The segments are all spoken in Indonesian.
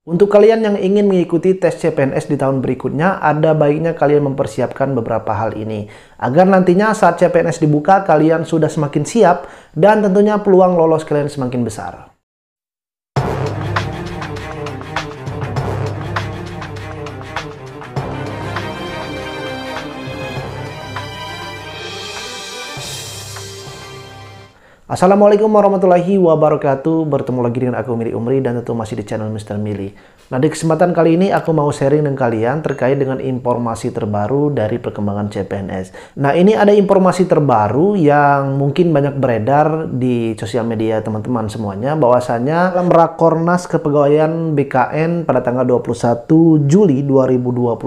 Untuk kalian yang ingin mengikuti tes CPNS di tahun berikutnya, ada baiknya kalian mempersiapkan beberapa hal ini. Agar nantinya saat CPNS dibuka, kalian sudah semakin siap dan tentunya peluang lolos kalian semakin besar. Assalamualaikum warahmatullahi wabarakatuh. Bertemu lagi dengan aku Mili Umri dan tentu masih di channel Mr. Mili. Nah, di kesempatan kali ini aku mau sharing dengan kalian terkait dengan informasi terbaru dari perkembangan CPNS. Nah, ini ada informasi terbaru yang mungkin banyak beredar di sosial media teman-teman semuanya, bahwasanya dalam Rakornas Kepegawaian BKN pada tanggal 21 Juli 2022,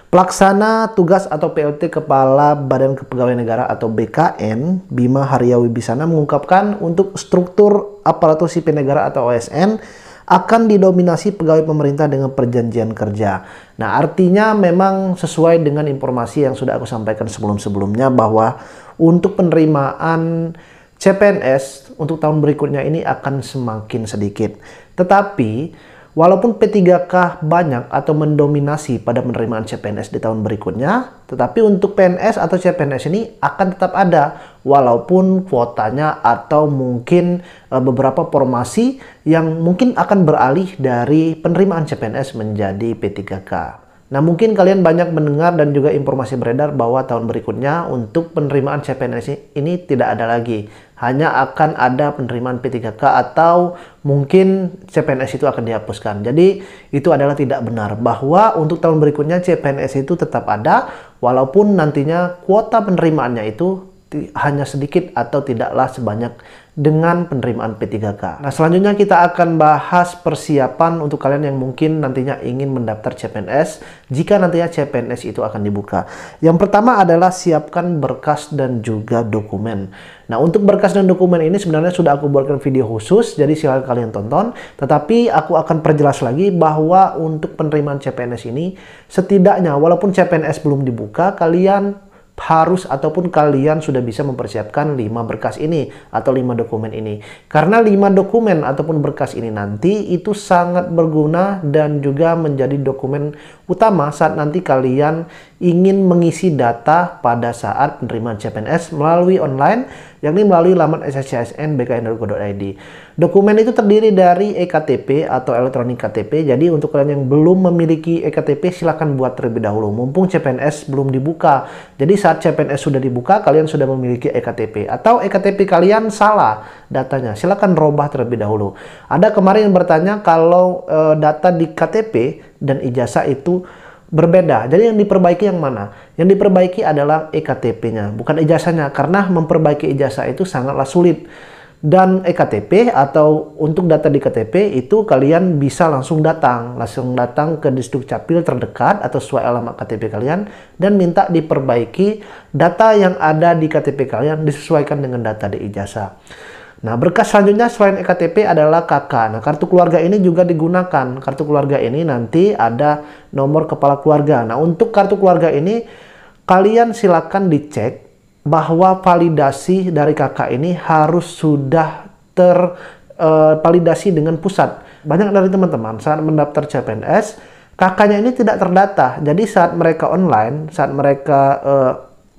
Pelaksana tugas atau PLT Kepala Badan Kepegawaian Negara atau BKN, Bima Haryawibisana mengungkapkan untuk struktur aparatur sipil negara atau ASN akan didominasi pegawai pemerintah dengan perjanjian kerja. Nah, artinya memang sesuai dengan informasi yang sudah aku sampaikan sebelum-sebelumnya, bahwa untuk penerimaan CPNS untuk tahun berikutnya ini akan semakin sedikit. Tetapi walaupun P3K banyak atau mendominasi pada penerimaan CPNS di tahun berikutnya, tetapi untuk PNS atau CPNS ini akan tetap ada, walaupun kuotanya atau mungkin beberapa formasi yang mungkin akan beralih dari penerimaan CPNS menjadi P3K. Nah, mungkin kalian banyak mendengar dan juga informasi beredar bahwa tahun berikutnya untuk penerimaan CPNS ini tidak ada lagi. Hanya akan ada penerimaan P3K atau mungkin CPNS itu akan dihapuskan. Jadi itu adalah tidak benar, bahwa untuk tahun berikutnya CPNS itu tetap ada, walaupun nantinya kuota penerimaannya itu hanya sedikit atau tidaklah sebanyak dengan penerimaan P3K. Nah, selanjutnya kita akan bahas persiapan untuk kalian yang mungkin nantinya ingin mendaftar CPNS jika nantinya CPNS itu akan dibuka. Yang pertama adalah siapkan berkas dan juga dokumen. Nah, untuk berkas dan dokumen ini sebenarnya sudah aku buatkan video khusus, jadi silahkan kalian tonton. Tetapi aku akan perjelas lagi bahwa untuk penerimaan CPNS ini, setidaknya walaupun CPNS belum dibuka, kalian harus ataupun kalian sudah bisa mempersiapkan 5 berkas ini atau 5 dokumen ini. Karena 5 dokumen ataupun berkas ini nanti itu sangat berguna dan juga menjadi dokumen utama saat nanti kalian ingin mengisi data pada saat penerimaan CPNS melalui online, yakni melalui laman sssn.bkn.go.id. Dokumen itu terdiri dari eKTP atau elektronik KTP. Jadi untuk kalian yang belum memiliki eKTP, silakan buat terlebih dahulu mumpung CPNS belum dibuka. Jadi saat CPNS sudah dibuka, kalian sudah memiliki eKTP, atau eKTP kalian salah datanya, silakan robah terlebih dahulu. Ada kemarin yang bertanya kalau data di KTP dan ijazah itu berbeda. Jadi yang diperbaiki yang mana? Yang diperbaiki adalah eKTP-nya, bukan ijazahnya, karena memperbaiki ijazah itu sangatlah sulit. Dan eKTP atau untuk data di KTP itu kalian bisa langsung datang ke Disdukcapil terdekat atau sesuai alamat KTP kalian dan minta diperbaiki data yang ada di KTP kalian disesuaikan dengan data di ijazah. Nah, berkas selanjutnya selain eKTP adalah KK. Nah, kartu keluarga ini juga digunakan. Kartu keluarga ini nanti ada nomor kepala keluarga. Nah, untuk kartu keluarga ini kalian silakan dicek bahwa validasi dari KK ini harus sudah tervalidasi dengan pusat. Banyak dari teman-teman saat mendaftar CPNS, KK-nya ini tidak terdata. Jadi saat mereka online, saat mereka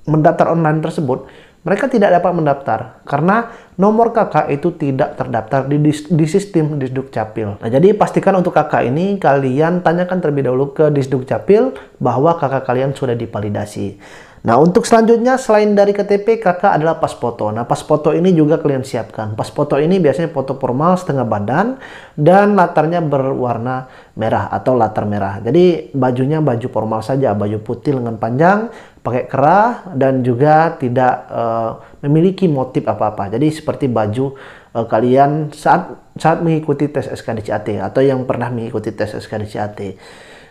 mendaftar online tersebut, mereka tidak dapat mendaftar karena nomor KK itu tidak terdaftar di sistem Disdukcapil. Nah, jadi pastikan untuk KK ini kalian tanyakan terlebih dahulu ke Disdukcapil bahwa KK kalian sudah divalidasi. Nah, untuk selanjutnya selain dari KTP, KK adalah pas foto. Nah, pas foto ini juga kalian siapkan. Pas foto ini biasanya foto formal setengah badan dan latarnya berwarna merah atau latar merah. Jadi bajunya baju formal saja, baju putih lengan panjang, pakai kerah dan juga tidak memiliki motif apa-apa. Jadi seperti baju kalian saat mengikuti tes SKDCAT atau yang pernah mengikuti tes SKDCAT.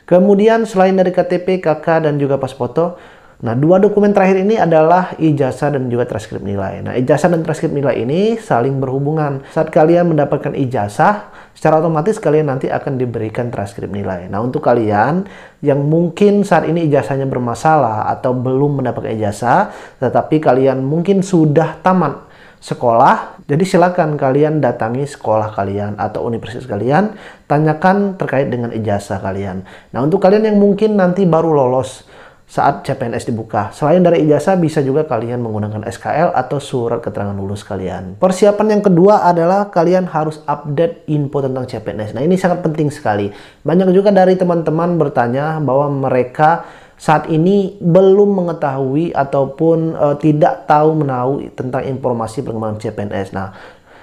Kemudian selain dari KTP, KK dan juga pas foto, nah, 2 dokumen terakhir ini adalah ijazah dan juga transkrip nilai. Nah, ijazah dan transkrip nilai ini saling berhubungan. Saat kalian mendapatkan ijazah, secara otomatis kalian nanti akan diberikan transkrip nilai. Nah, untuk kalian yang mungkin saat ini ijazahnya bermasalah atau belum mendapatkan ijazah, tetapi kalian mungkin sudah tamat sekolah, Jadi silakan kalian datangi sekolah kalian atau universitas kalian, tanyakan terkait dengan ijazah kalian. Nah, untuk kalian yang mungkin nanti baru lolos saat CPNS dibuka, selain dari ijazah bisa juga kalian menggunakan SKL atau surat keterangan lulus kalian. Persiapan yang kedua adalah kalian harus update info tentang CPNS. Nah, ini sangat penting sekali. Banyak juga dari teman-teman bertanya bahwa mereka saat ini belum mengetahui ataupun tidak tahu menahu tentang informasi perkembangan CPNS. Nah,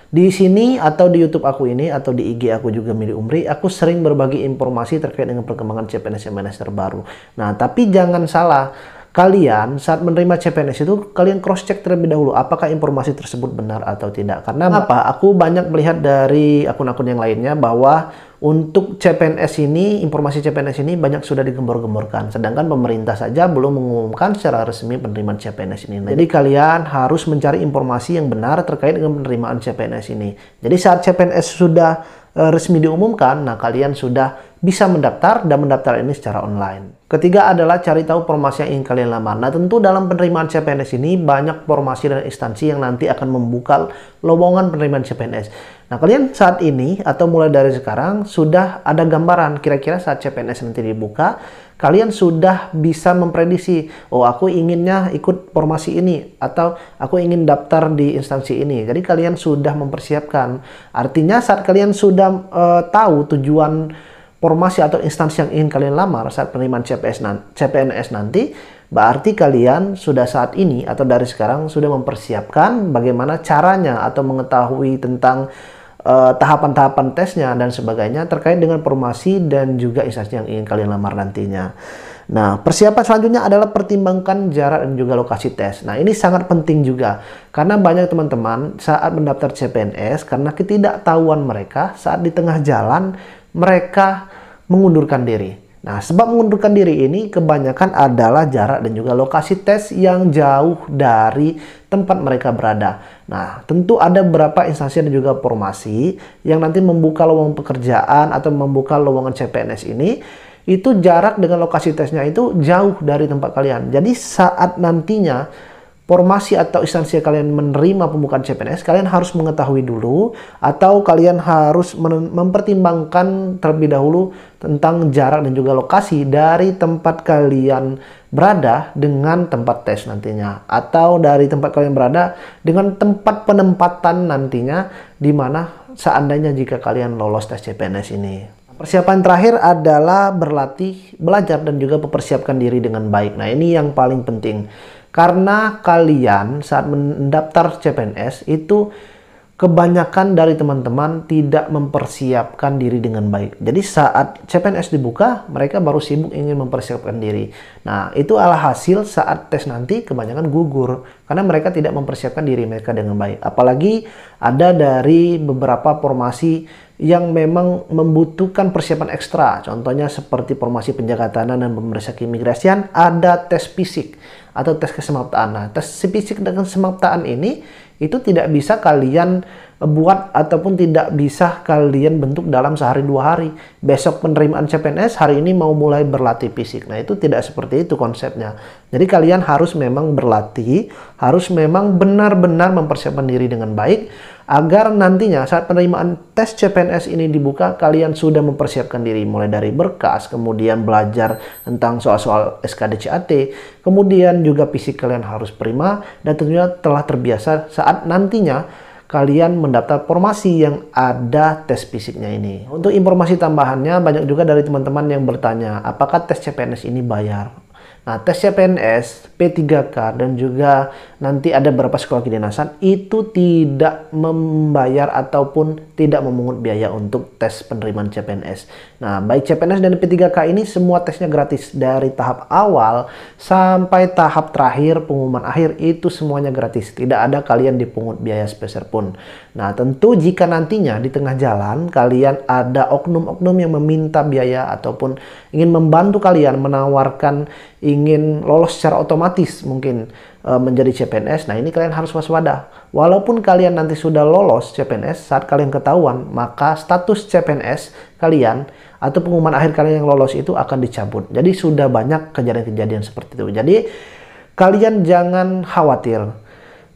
di sini atau di YouTube aku ini atau di IG aku juga Mili Umri, aku sering berbagi informasi terkait dengan perkembangan CPNS terbaru. Nah, tapi jangan salah, kalian saat menerima CPNS itu kalian cross check terlebih dahulu apakah informasi tersebut benar atau tidak. Karena apa? Aku banyak melihat dari akun-akun yang lainnya bahwa untuk CPNS ini, informasi CPNS ini banyak sudah digembor-gemborkan. Sedangkan pemerintah saja belum mengumumkan secara resmi penerimaan CPNS ini. Jadi kalian harus mencari informasi yang benar terkait dengan penerimaan CPNS ini. Jadi saat CPNS sudah resmi diumumkan, nah kalian sudah bisa mendaftar dan mendaftar ini secara online. Ketiga adalah cari tahu formasi yang ingin kalian lamar. Nah, tentu dalam penerimaan CPNS ini banyak formasi dan instansi yang nanti akan membuka lowongan penerimaan CPNS. Nah, kalian saat ini atau mulai dari sekarang sudah ada gambaran kira-kira saat CPNS nanti dibuka, kalian sudah bisa memprediksi, oh aku inginnya ikut formasi ini atau aku ingin daftar di instansi ini. Jadi kalian sudah mempersiapkan. Artinya saat kalian sudah tahu tujuan formasi atau instansi yang ingin kalian lamar saat penerimaan CPNS nanti, berarti kalian sudah saat ini atau dari sekarang sudah mempersiapkan bagaimana caranya atau mengetahui tentang tahapan-tahapan tesnya dan sebagainya terkait dengan formasi dan juga instansi yang ingin kalian lamar nantinya. Nah, persiapan selanjutnya adalah pertimbangkan jarak dan juga lokasi tes. Nah, ini sangat penting juga karena banyak teman-teman saat mendaftar CPNS karena ketidaktahuan mereka saat di tengah jalan mereka mengundurkan diri. Nah, sebab mengundurkan diri ini kebanyakan adalah jarak dan juga lokasi tes yang jauh dari tempat mereka berada. Nah, tentu ada beberapa instansi dan juga formasi yang nanti membuka lowongan pekerjaan atau membuka lowongan CPNS ini, itu jarak dengan lokasi tesnya itu jauh dari tempat kalian. Jadi saat nantinya formasi atau instansi kalian menerima pembukaan CPNS, kalian harus mengetahui dulu atau kalian harus mempertimbangkan terlebih dahulu tentang jarak dan juga lokasi dari tempat kalian berada dengan tempat tes nantinya, atau dari tempat kalian berada dengan tempat penempatan nantinya di mana seandainya jika kalian lolos tes CPNS ini. Persiapan terakhir adalah berlatih, belajar, dan juga mempersiapkan diri dengan baik. Nah, ini yang paling penting. Karena kalian saat mendaftar CPNS itu kebanyakan dari teman-teman tidak mempersiapkan diri dengan baik. Jadi saat CPNS dibuka, mereka baru sibuk ingin mempersiapkan diri. Nah, itu alhasil saat tes nanti kebanyakan gugur. Karena mereka tidak mempersiapkan diri mereka dengan baik. Apalagi ada dari beberapa formasi yang memang membutuhkan persiapan ekstra. Contohnya seperti formasi penjaga tanah dan pemeriksa keimigrasian, ada tes fisik atau tes kesemaptaan. Nah, tes fisik dan kesemaptaan ini itu tidak bisa kalian buat ataupun tidak bisa kalian bentuk dalam sehari dua hari. Besok penerimaan CPNS, hari ini mau mulai berlatih fisik. Nah, itu tidak seperti itu konsepnya. Jadi kalian harus memang berlatih, harus memang benar-benar mempersiapkan diri dengan baik agar nantinya saat penerimaan tes CPNS ini dibuka, kalian sudah mempersiapkan diri mulai dari berkas, kemudian belajar tentang soal-soal SKDCAT, kemudian juga fisik kalian harus prima, dan tentunya telah terbiasa saat nantinya kalian mendaftar formasi yang ada tes fisiknya ini. Untuk informasi tambahannya, banyak juga dari teman-teman yang bertanya, apakah tes CPNS ini bayar? Nah, tes CPNS, P3K, dan juga nanti ada beberapa sekolah kedinasan itu tidak membayar ataupun tidak memungut biaya untuk tes penerimaan CPNS. Nah, baik CPNS dan P3K ini semua tesnya gratis. Dari tahap awal sampai tahap terakhir, pengumuman akhir, itu semuanya gratis. Tidak ada kalian dipungut biaya sepeser pun. Nah, tentu jika nantinya di tengah jalan kalian ada oknum-oknum yang meminta biaya ataupun ingin membantu kalian menawarkan ingin lolos secara otomatis mungkin menjadi CPNS, nah ini kalian harus waspada. Walaupun kalian nanti sudah lolos CPNS, saat kalian ketahuan, maka status CPNS kalian atau pengumuman akhir kalian yang lolos itu akan dicabut. Jadi sudah banyak kejadian-kejadian seperti itu. Jadi kalian jangan khawatir.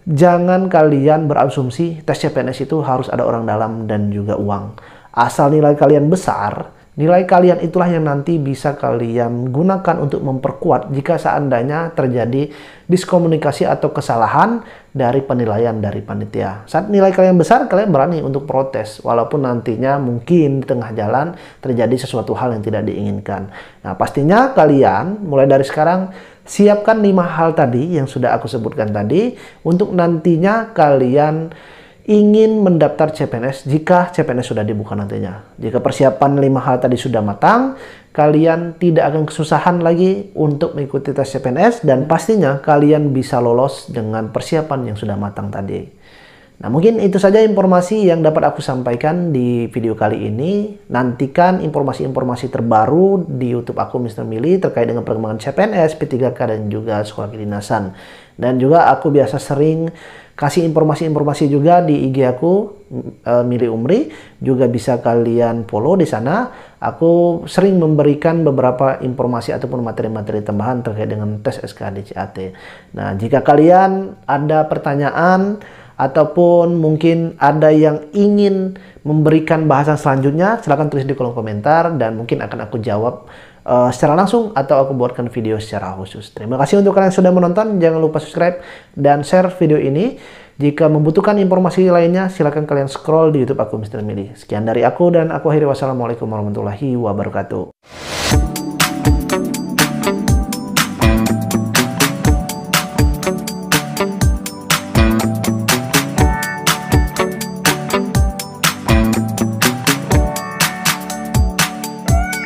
jangan kalian berasumsi tes CPNS itu harus ada orang dalam dan juga uang. Asal nilai kalian besar, nilai kalian itulah yang nanti bisa kalian gunakan untuk memperkuat jika seandainya terjadi diskomunikasi atau kesalahan dari penilaian dari panitia. Saat nilai kalian besar, kalian berani untuk protes, walaupun nantinya mungkin di tengah jalan terjadi sesuatu hal yang tidak diinginkan. Nah, pastinya kalian mulai dari sekarang siapkan 5 hal tadi yang sudah aku sebutkan tadi untuk nantinya kalian ingin mendaftar CPNS jika CPNS sudah dibuka nantinya. Jika persiapan 5 hal tadi sudah matang, kalian tidak akan kesusahan lagi untuk mengikuti tes CPNS dan pastinya kalian bisa lolos dengan persiapan yang sudah matang tadi. Nah, mungkin itu saja informasi yang dapat aku sampaikan di video kali ini. Nantikan informasi-informasi terbaru di YouTube aku Mr. Mili terkait dengan perkembangan CPNS, P3K dan juga sekolah kedinasan. Dan juga aku biasa sering kasih informasi-informasi juga di IG aku Mili Umri, juga bisa kalian follow di sana. Aku sering memberikan beberapa informasi ataupun materi-materi tambahan terkait dengan tes SKHD-CAT. Nah, jika kalian ada pertanyaan ataupun mungkin ada yang ingin memberikan bahasan selanjutnya, silahkan tulis di kolom komentar dan mungkin akan aku jawab secara langsung atau aku buatkan video secara khusus. Terima kasih untuk kalian yang sudah menonton, jangan lupa subscribe dan share video ini. Jika membutuhkan informasi lainnya, silahkan kalian scroll di YouTube aku Mr. Mili. Sekian dari aku dan aku akhiri, wassalamualaikum warahmatullahi wabarakatuh.